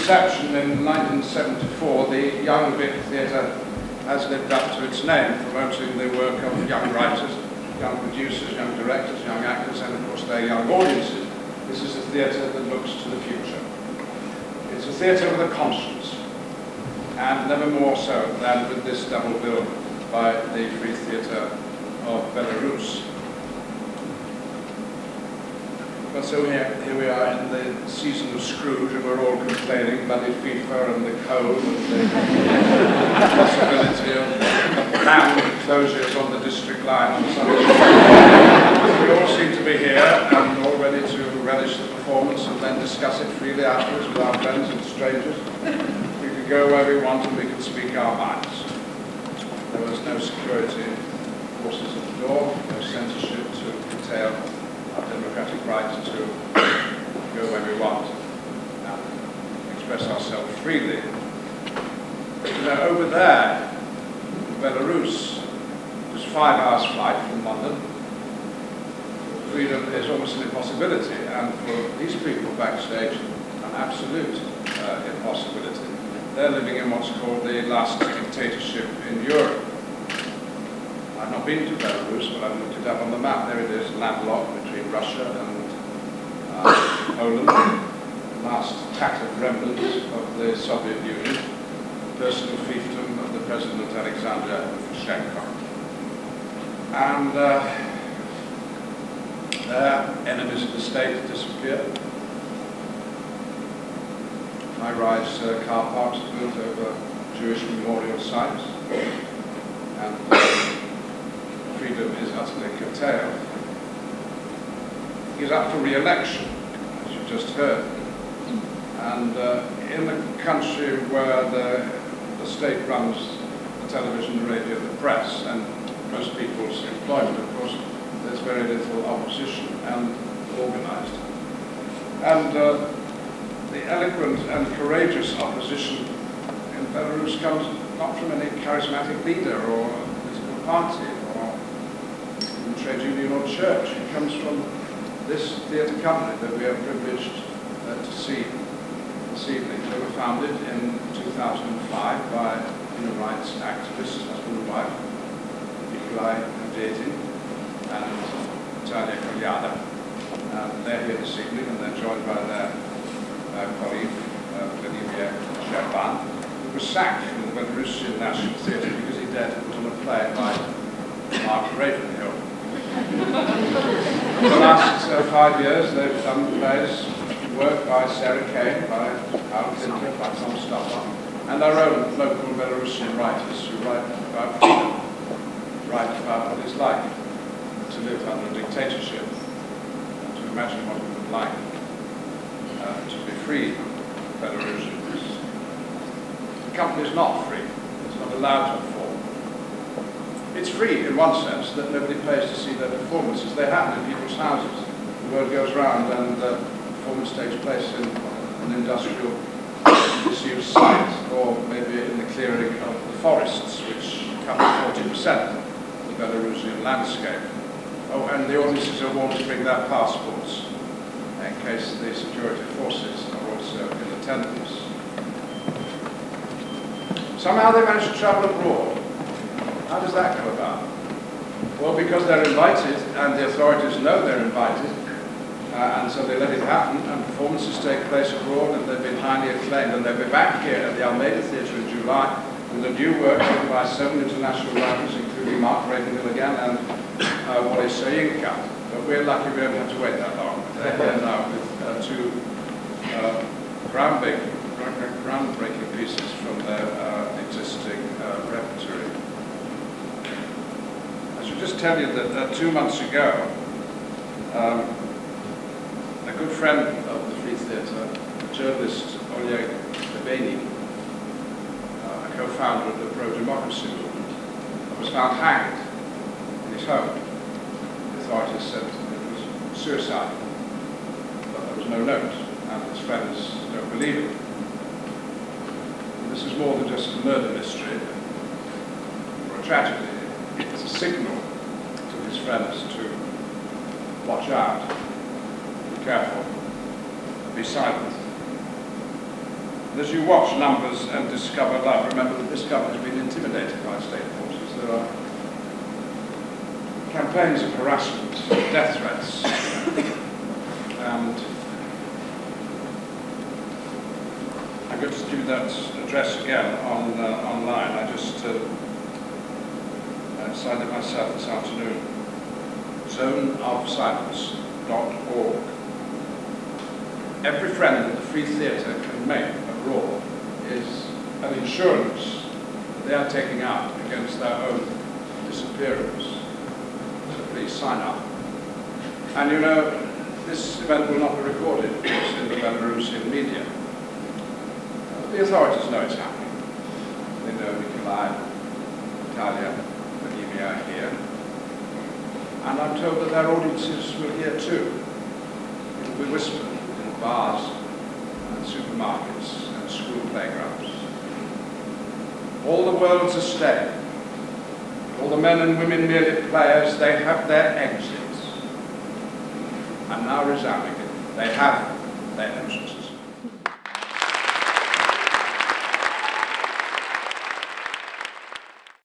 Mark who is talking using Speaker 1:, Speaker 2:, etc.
Speaker 1: inception in 1974, the Young Vic Theatre has lived up to its name, promoting the work of young writers, young producers, young directors, young actors, and of course their young audiences. This is a theatre that looks to the future. It's a theatre with a conscience, and never more so than with this double bill by the Free Theatre of Belarus. But so here we are in the season of Scrooge, and we're all complaining, bloody FIFA and the cold and the possibility of planned closures on the district line on Sunday. We all seem to be here and all ready to relish the performance and then discuss it freely afterwards with our friends and strangers. We could go where we want and we could speak our minds. There was no security forces at the door, no censorship to curtail our democratic right to go where we want and express ourselves freely. Now, over there, in Belarus, just 5 hours flight from London. Freedom is almost an impossibility, and for these people backstage, an absolute impossibility. They're living in what's called the last dictatorship in Europe. I've not been to Belarus, but I've looked it up on the map. There it is, landlocked between Russia and Poland. Last tattered remnants of the Soviet Union. Personal fiefdom of the President Alexander Lukashenko. And their enemies of the state disappeared. High-rise car parks built over Jewish memorial sites. And freedom is utterly curtailed. He's up for re-election, as you just heard. And in a country where the state runs the television, the radio, the press, and most people's employment, of course, there's very little opposition and organized. And the eloquent and courageous opposition in Belarus comes not from any charismatic leader or political party or trade union or church. It comes from this theatre company that we are privileged to see this evening. They were founded in 2005 by human rights activists, husband and wife, Nikolai Detin and Natalia Kolyada. And they're here this evening, and they're joined by their colleague, Vladimir Sherban, who was sacked from the Belarusian National Theatre because he dared to put on a play by Mark Ravenhill. For the last 5 years, they've done plays, work by Sarah Kane, by Al Clinton, by Tom Stoppard, and our own local Belarusian writers who write about freedom, write about what it's like to live under a dictatorship, and to imagine what it would like to be free Belarusians. The company is not free. It's not allowed to perform. It's free in one sense that nobody pays to see their performances. They happen in people's houses. The word goes round and the performance takes place in an industrial disused site, or maybe in the clearing of the forests, which cover 40% of the Belarusian landscape. Oh, and the audiences are warned to bring their passports in case the security forces are also in attendance. Somehow they manage to travel abroad. How does that come about? Well, because they're invited, and the authorities know they're invited, and so they let it happen, and performances take place abroad, and they've been highly acclaimed, and they'll be back here at the Almeida Theatre in July with a new work written by 7 international writers, including Mark Ravenhill again, and Wally Soyinka. But we're lucky we don't have to wait that long. They're here now with two groundbreaking pieces from their existing repertory. I should just tell you that 2 months ago, a good friend of the Free Theatre, journalist Oleg Debeni, a co-founder of the pro-democracy movement, was found hanged in his home. The authorities said it was suicide, but there was no note, and his friends don't believe it. And this is more than just a murder mystery or a tragedy. It's a signal to his friends to watch out, be careful, be silent. And as you watch Numbers and Discover Love, remember that this government has been intimidated by state forces. There are campaigns of harassment, death threats, and I'm going to do that address again online. I just signed it myself this afternoon. zoneofsilence.org. Every friend that the Free Theatre can make abroad is an insurance that they are taking out against their own disappearance. So please sign up. And you know, this event will not be recorded, of course, in the Belarusian media. The authorities know it's happening. They know Nikolai, Italia, Bohemia are here. And I'm told that their audiences will hear too. It will be whispered in bars and supermarkets and school playgrounds. All the world's a stage. All the men and women merely players, they have their exits. And now resoundingly, they have their entrances.